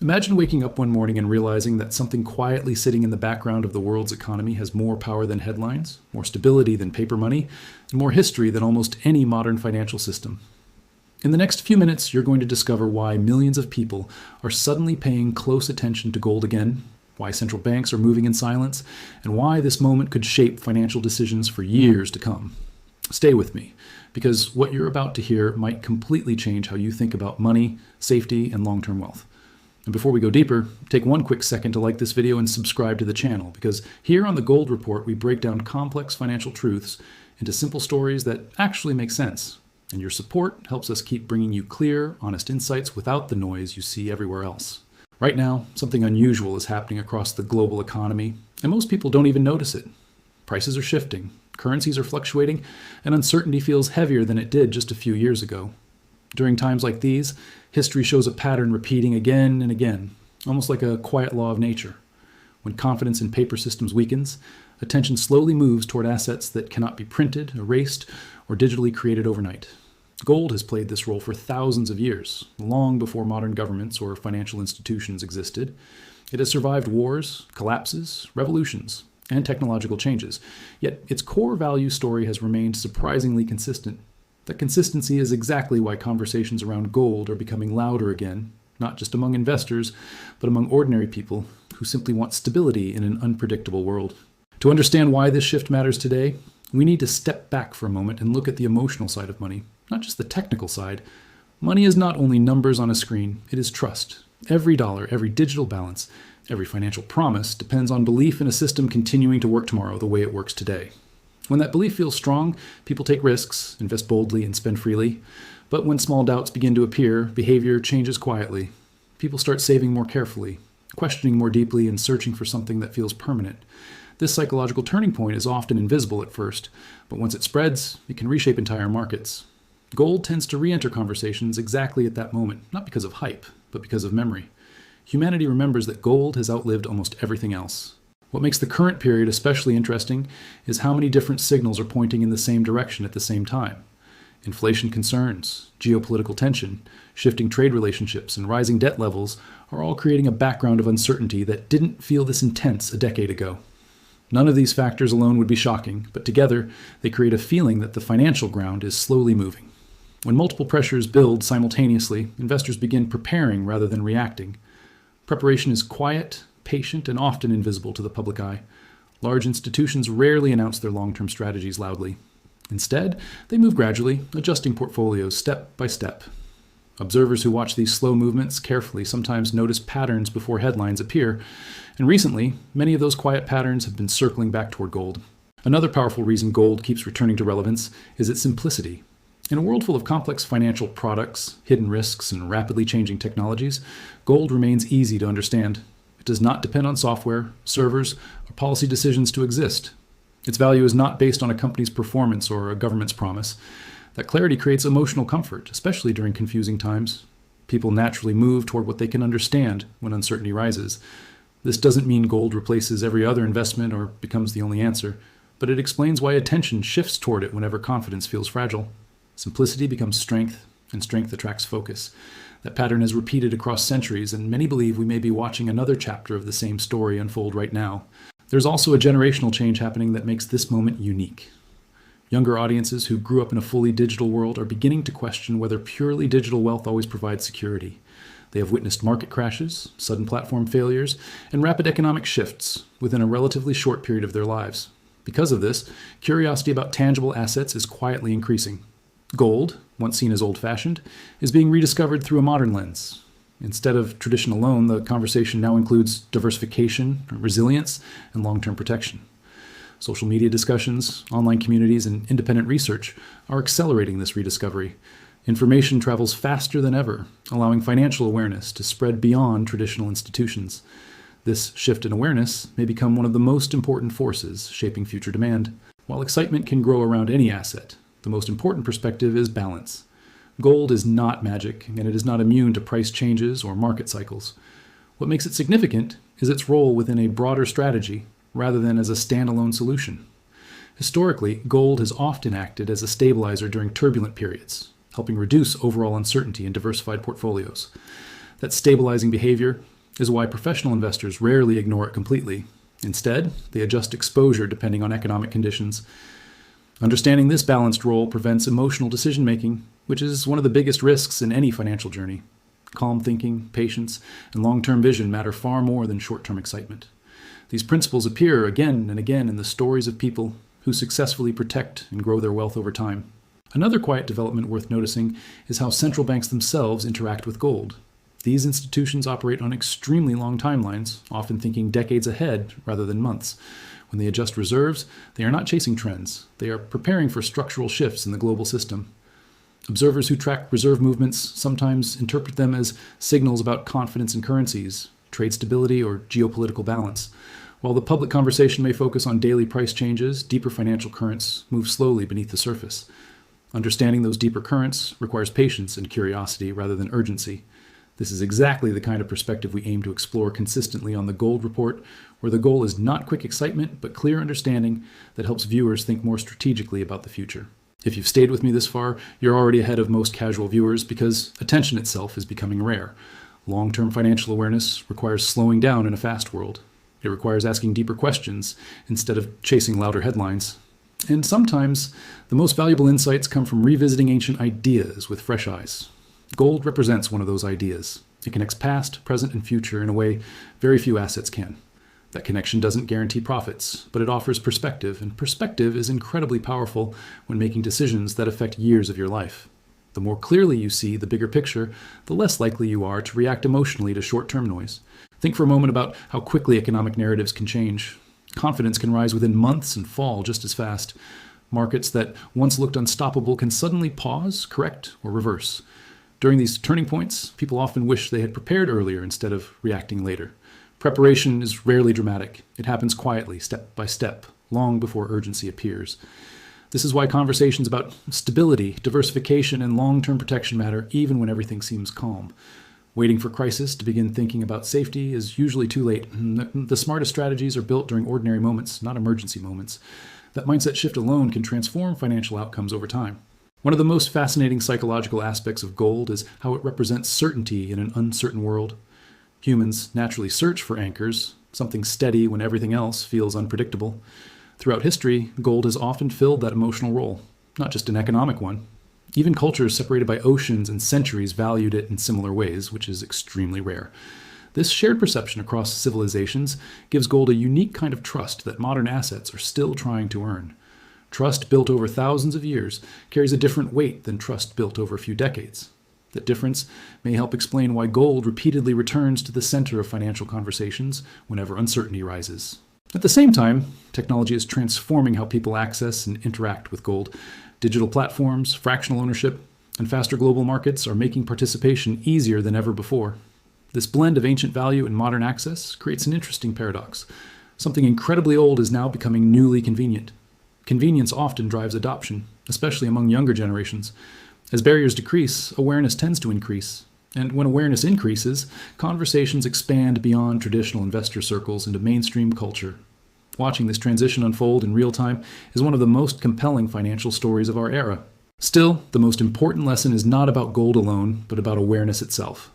Imagine waking up one morning and realizing that something quietly sitting in the background of the world's economy has more power than headlines, more stability than paper money, and more history than almost any modern financial system. In the next few minutes, you're going to discover why millions of people are suddenly paying close attention to gold again, why central banks are moving in silence, and why this moment could shape financial decisions for years to come. Stay with me, because what you're about to hear might completely change how you think about money, safety, and long-term wealth. And before we go deeper, take one quick second to like this video and subscribe to the channel, because here on the Gold Report, we break down complex financial truths into simple stories that actually make sense. And your support helps us keep bringing you clear, honest insights without the noise you see everywhere else. Right now, something unusual is happening across the global economy, and most people don't even notice it. Prices are shifting, currencies are fluctuating, and uncertainty feels heavier than it did just a few years ago. During times like these, history shows a pattern repeating again and again, almost like a quiet law of nature. When confidence in paper systems weakens, attention slowly moves toward assets that cannot be printed, erased, or digitally created overnight. Gold has played this role for thousands of years, long before modern governments or financial institutions existed. It has survived wars, collapses, revolutions, and technological changes, yet its core value story has remained surprisingly consistent. That consistency is exactly why conversations around gold are becoming louder again, not just among investors, but among ordinary people who simply want stability in an unpredictable world. To understand why this shift matters today, we need to step back for a moment and look at the emotional side of money, not just the technical side. Money is not only numbers on a screen, it is trust. Every dollar, every digital balance, every financial promise depends on belief in a system continuing to work tomorrow the way it works today. When that belief feels strong, people take risks, invest boldly, and spend freely. But when small doubts begin to appear, behavior changes quietly. People start saving more carefully, questioning more deeply, and searching for something that feels permanent. This psychological turning point is often invisible at first, but once it spreads, it can reshape entire markets. Gold tends to re-enter conversations exactly at that moment, not because of hype, but because of memory. Humanity remembers that gold has outlived almost everything else. What makes the current period especially interesting is how many different signals are pointing in the same direction at the same time. Inflation concerns, geopolitical tension, shifting trade relationships, and rising debt levels are all creating a background of uncertainty that didn't feel this intense a decade ago. None of these factors alone would be shocking, but together they create a feeling that the financial ground is slowly moving. When multiple pressures build simultaneously, investors begin preparing rather than reacting. Preparation is quiet, patient, and often invisible to the public eye. Large institutions rarely announce their long-term strategies loudly. Instead, they move gradually, adjusting portfolios step by step. Observers who watch these slow movements carefully sometimes notice patterns before headlines appear, and recently, many of those quiet patterns have been circling back toward gold. Another powerful reason gold keeps returning to relevance is its simplicity. In a world full of complex financial products, hidden risks, and rapidly changing technologies, gold remains easy to understand. It does not depend on software, servers, or policy decisions to exist. Its value is not based on a company's performance or a government's promise. That clarity creates emotional comfort, especially during confusing times. People naturally move toward what they can understand when uncertainty rises. This doesn't mean gold replaces every other investment or becomes the only answer, but it explains why attention shifts toward it whenever confidence feels fragile. Simplicity becomes strength, and strength attracts focus. That pattern is repeated across centuries, and many believe we may be watching another chapter of the same story unfold right now. There's also a generational change happening that makes this moment unique. Younger audiences who grew up in a fully digital world are beginning to question whether purely digital wealth always provides security. They have witnessed market crashes, sudden platform failures, and rapid economic shifts within a relatively short period of their lives. Because of this, curiosity about tangible assets is quietly increasing. Gold, once seen as old-fashioned, is being rediscovered through a modern lens. Instead of tradition alone, the conversation now includes diversification, resilience, and long-term protection. Social media discussions, online communities, and independent research are accelerating this rediscovery. Information travels faster than ever, allowing financial awareness to spread beyond traditional institutions. This shift in awareness may become one of the most important forces shaping future demand. While excitement can grow around any asset, the most important perspective is balance. Gold is not magic, and it is not immune to price changes or market cycles. What makes it significant is its role within a broader strategy, rather than as a standalone solution. Historically, gold has often acted as a stabilizer during turbulent periods, helping reduce overall uncertainty in diversified portfolios. That stabilizing behavior is why professional investors rarely ignore it completely. Instead, they adjust exposure depending on economic conditions. Understanding this balanced role prevents emotional decision-making, which is one of the biggest risks in any financial journey. Calm thinking, patience, and long-term vision matter far more than short-term excitement. These principles appear again and again in the stories of people who successfully protect and grow their wealth over time. Another quiet development worth noticing is how central banks themselves interact with gold. These institutions operate on extremely long timelines, often thinking decades ahead rather than months. When they adjust reserves, they are not chasing trends. They are preparing for structural shifts in the global system. Observers who track reserve movements sometimes interpret them as signals about confidence in currencies, trade stability, or geopolitical balance. While the public conversation may focus on daily price changes, deeper financial currents move slowly beneath the surface. Understanding those deeper currents requires patience and curiosity rather than urgency. This is exactly the kind of perspective we aim to explore consistently on the Gold Report, where the goal is not quick excitement, but clear understanding that helps viewers think more strategically about the future. If you've stayed with me this far, you're already ahead of most casual viewers because attention itself is becoming rare. Long-term financial awareness requires slowing down in a fast world. It requires asking deeper questions instead of chasing louder headlines. And sometimes, the most valuable insights come from revisiting ancient ideas with fresh eyes. Gold represents one of those ideas. It connects past, present, and future in a way very few assets can. That connection doesn't guarantee profits, but it offers perspective, and perspective is incredibly powerful when making decisions that affect years of your life. The more clearly you see the bigger picture, the less likely you are to react emotionally to short-term noise. Think for a moment about how quickly economic narratives can change. Confidence can rise within months and fall just as fast. Markets that once looked unstoppable can suddenly pause, correct, or reverse. During these turning points, people often wish they had prepared earlier instead of reacting later. Preparation is rarely dramatic. It happens quietly, step by step, long before urgency appears. This is why conversations about stability, diversification, and long-term protection matter even when everything seems calm. Waiting for crisis to begin thinking about safety is usually too late. The smartest strategies are built during ordinary moments, not emergency moments. That mindset shift alone can transform financial outcomes over time. One of the most fascinating psychological aspects of gold is how it represents certainty in an uncertain world. Humans naturally search for anchors, something steady when everything else feels unpredictable. Throughout history, gold has often filled that emotional role, not just an economic one. Even cultures separated by oceans and centuries valued it in similar ways, which is extremely rare. This shared perception across civilizations gives gold a unique kind of trust that modern assets are still trying to earn. Trust built over thousands of years carries a different weight than trust built over a few decades. That difference may help explain why gold repeatedly returns to the center of financial conversations whenever uncertainty rises. At the same time, technology is transforming how people access and interact with gold. Digital platforms, fractional ownership, and faster global markets are making participation easier than ever before. This blend of ancient value and modern access creates an interesting paradox. Something incredibly old is now becoming newly convenient. Convenience often drives adoption, especially among younger generations. As barriers decrease, awareness tends to increase. And when awareness increases, conversations expand beyond traditional investor circles into mainstream culture. Watching this transition unfold in real time is one of the most compelling financial stories of our era. Still, the most important lesson is not about gold alone, but about awareness itself.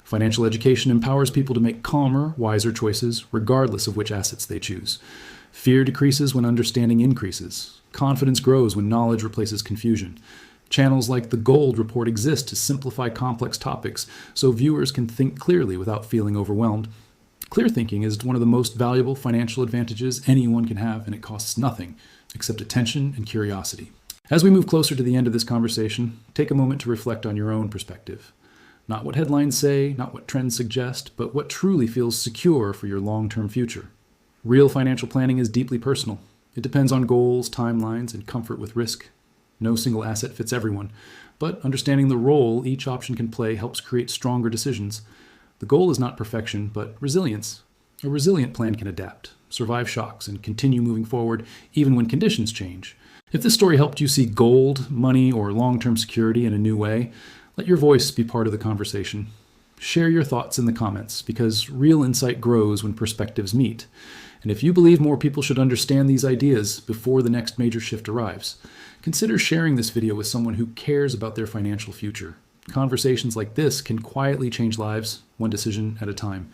Financial education empowers people to make calmer, wiser choices, regardless of which assets they choose. Fear decreases when understanding increases. Confidence grows when knowledge replaces confusion. Channels like the Gold Report exist to simplify complex topics so viewers can think clearly without feeling overwhelmed. Clear thinking is one of the most valuable financial advantages anyone can have, and it costs nothing except attention and curiosity. As we move closer to the end of this conversation, take a moment to reflect on your own perspective. Not what headlines say, not what trends suggest, but what truly feels secure for your long-term future. Real financial planning is deeply personal. It depends on goals, timelines, and comfort with risk. No single asset fits everyone, but understanding the role each option can play helps create stronger decisions. The goal is not perfection, but resilience. A resilient plan can adapt, survive shocks, and continue moving forward even when conditions change. If this story helped you see gold, money, or long-term security in a new way, let your voice be part of the conversation. Share your thoughts in the comments, because real insight grows when perspectives meet. And if you believe more people should understand these ideas before the next major shift arrives, consider sharing this video with someone who cares about their financial future. Conversations like this can quietly change lives, one decision at a time.